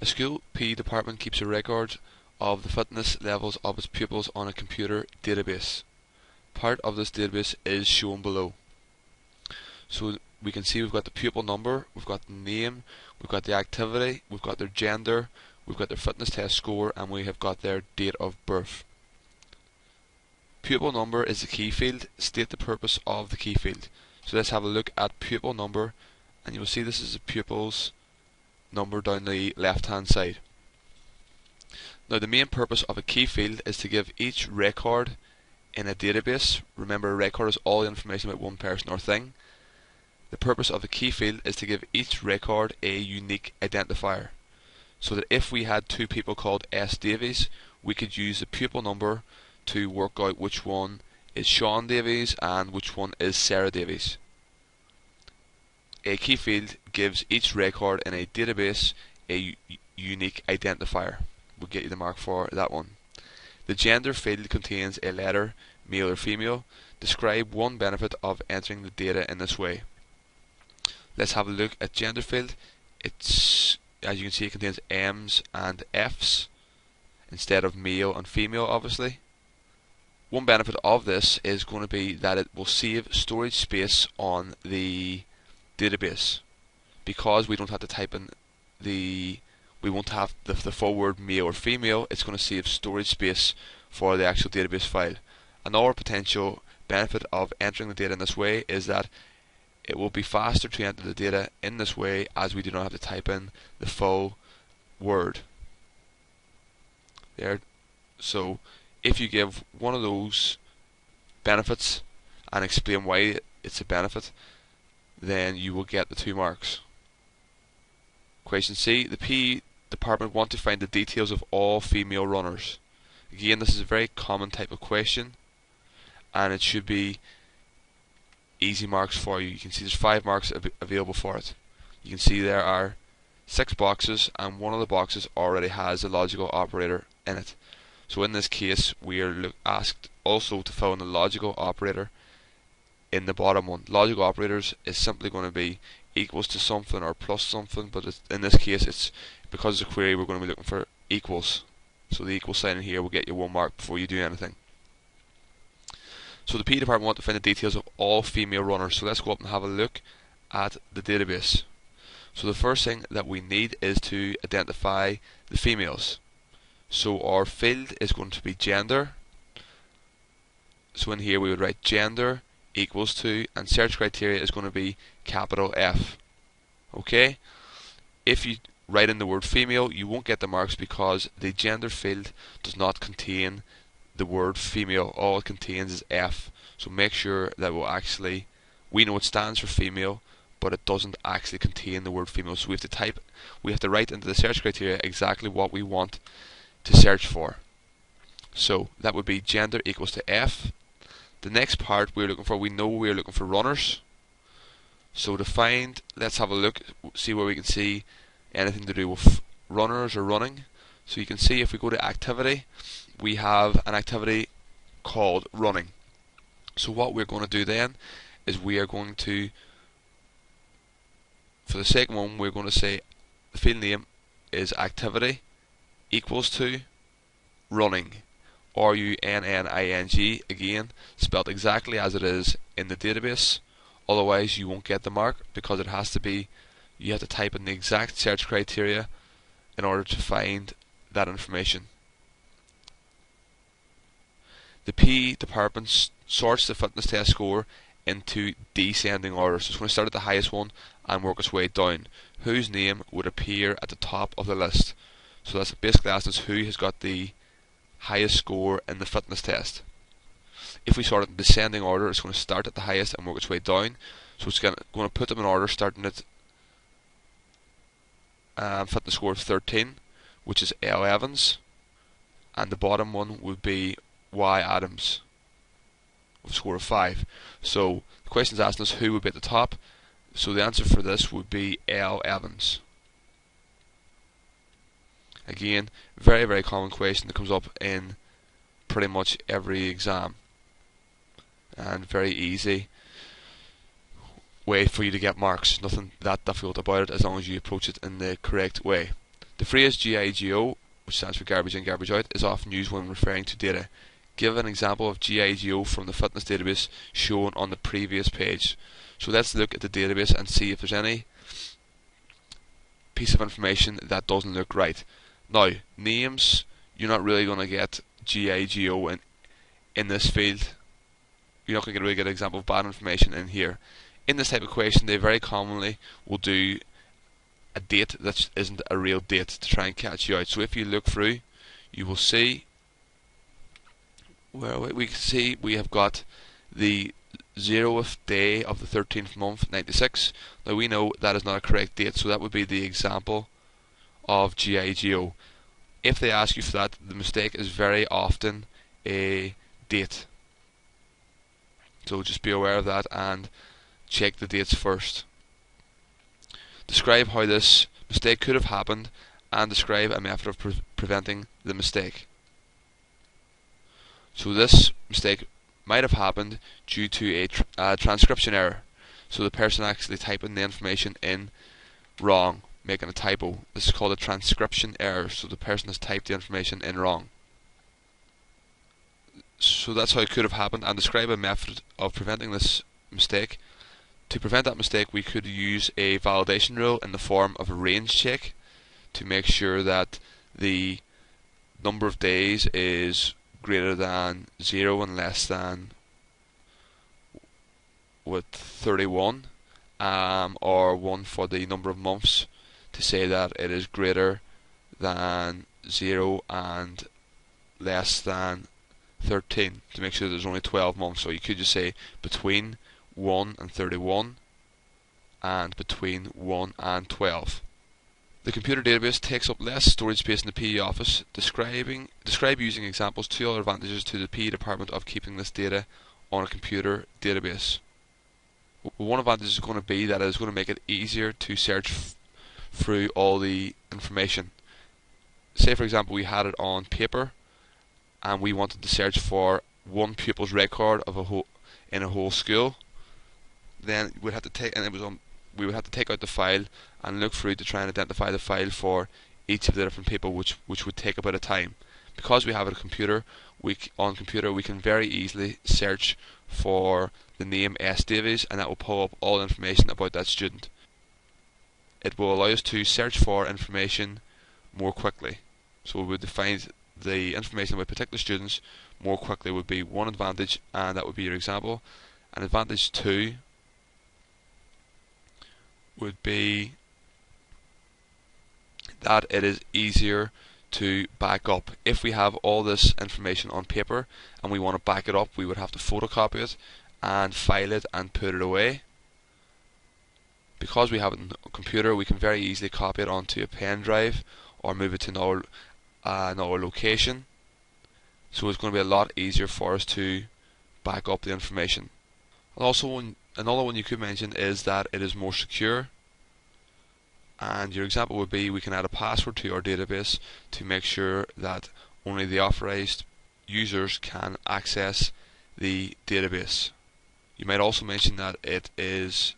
A school PE department keeps a record of the fitness levels of its pupils on a computer database. Part of this database is shown below. So we can see we've got the pupil number, we've got the name, we've got the activity, we've got their gender, we've got their fitness test score, and we have got their date of birth. Pupil number is the key field. State the purpose of the key field. So let's have a look at pupil number, and you'll see this is the pupil's number down the left hand side. Now the main purpose of a key field is to give each record in a database. Remember, a record is all the information about one person or thing. The purpose of a key field is to give each record a unique identifier, so that if we had two people called S. Davies, we could use the pupil number to work out which one is Sean Davies and which one is Sarah Davies. A key field gives each record in a database a unique identifier. We'll get you the mark for that one. The gender field contains a letter, male or female. Describe one benefit of entering the data in this way. Let's have a look at gender field. It's, as you can see, it contains M's and F's instead of male and female, obviously. One benefit of this is going to be that it will save storage space on the database, because we don't have to type in we won't have the full word male or female. It's going to save storage space for the actual database file. Another potential benefit of entering the data in this way is that it will be faster to enter the data in this way, as we do not have to type in the full word there. So if you give one of those benefits and explain why it's a benefit, then you will get the 2 marks. Question C. The PE department want to find the details of all female runners. Again, this is a very common type of question, and it should be easy marks for you. You can see there's 5 marks available for it. You can see there are 6 boxes, and one of the boxes already has a logical operator in it. So in this case, we are asked also to fill in the logical operator in the bottom one. Logical operators is simply going to be equals to something or plus something, but in this case, it's because it's a query, we're going to be looking for equals. So the equal sign in here will get you 1 mark before you do anything. So the PE department want to find the details of all female runners. So let's go up and have a look at the database. So the first thing that we need is to identify the females. So our field is going to be gender. So in here we would write gender equals to, and search criteria is going to be capital F. Okay? If you write in the word female, you won't get the marks because the gender field does not contain the word female. All it contains is F. So make sure that we know it stands for female, but it doesn't actually contain the word female. So we have to write into the search criteria exactly what we want to search for. So that would be gender equals to F. The next part we know we're looking for runners. So to find, let's have a look, see where we can see anything to do with runners or running. So you can see if we go to activity, we have an activity called running. So what we're going to do then is we are going to, for the second one, we're going to say the field name is activity equals to running. RUNNING, again spelled exactly as it is in the database, otherwise you won't get the mark, because it has to be, you have to type in the exact search criteria in order to find that information. The PE department sorts the fitness test score into descending order, so it's going to start at the highest one and work its way down. Whose name would appear at the top of the list? So that's basically asking us who has got the highest score in the fitness test. If we sort it in descending order, it's going to start at the highest and work its way down. So it's going to put them in order, starting at fitness score of 13, which is L. Evans, and the bottom one would be Y. Adams with a score of 5. So the question is asking us who would be at the top. So the answer for this would be L. Evans. Again, very, very common question that comes up in pretty much every exam, and very easy way for you to get marks. Nothing that difficult about it as long as you approach it in the correct way. The phrase GIGO, which stands for garbage in, garbage out, is often used when referring to data. Give an example of GIGO from the fitness database shown on the previous page. So let's look at the database and see if there's any piece of information that doesn't look right. Now, names, you're not really going to get GIGO in this field. You're not going to really get an example of bad information in here. In this type of question, they very commonly will do a date that isn't a real date to try and catch you out. So if you look through, you will see where we can see we have got the 0th day of the 13th month, 96. Now we know that is not a correct date, so that would be the example of GIGO. If they ask you for that, the mistake is very often a date. So just be aware of that and check the dates first. Describe how this mistake could have happened and describe a method of preventing the mistake. So this mistake might have happened due to a transcription error. So the person actually typing the information in wrong, making a typo. This is called a transcription error. So the person has typed the information in wrong. So that's how it could have happened, and describe a method of preventing this mistake. To prevent that mistake, we could use a validation rule in the form of a range check to make sure that the number of days is greater than 0 and less than 31, or 1 for the number of months to say that it is greater than 0 and less than 13 to make sure there's only 12 months. So you could just say between 1 and 31 and between 1 and 12. The computer database takes up less storage space in the PE office. Describe using examples 2 other advantages to the PE department of keeping this data on a computer database. One advantage is going to be that it is going to make it easier to search through all the information. Say for example we had it on paper and we wanted to search for one pupil's record of in a whole school. Then we'd have to we would have to take out the file and look through to try and identify the file for each of the different people, which would take a bit of time. Because we have a computer, we can very easily search for the name S. Davies, and that will pull up all information about that student. It will allow us to search for information more quickly. So we would find the information about particular students more quickly would be one advantage, and that would be your example. And advantage 2 would be that it is easier to back up. If we have all this information on paper and we want to back it up, we would have to photocopy it and file it and put it away. Because we have it on a computer, we can very easily copy it onto a pen drive or move it to another location. So it's going to be a lot easier for us to back up the information. And also, another one you could mention is that it is more secure. And your example would be we can add a password to our database to make sure that only the authorized users can access the database. You might also mention that it is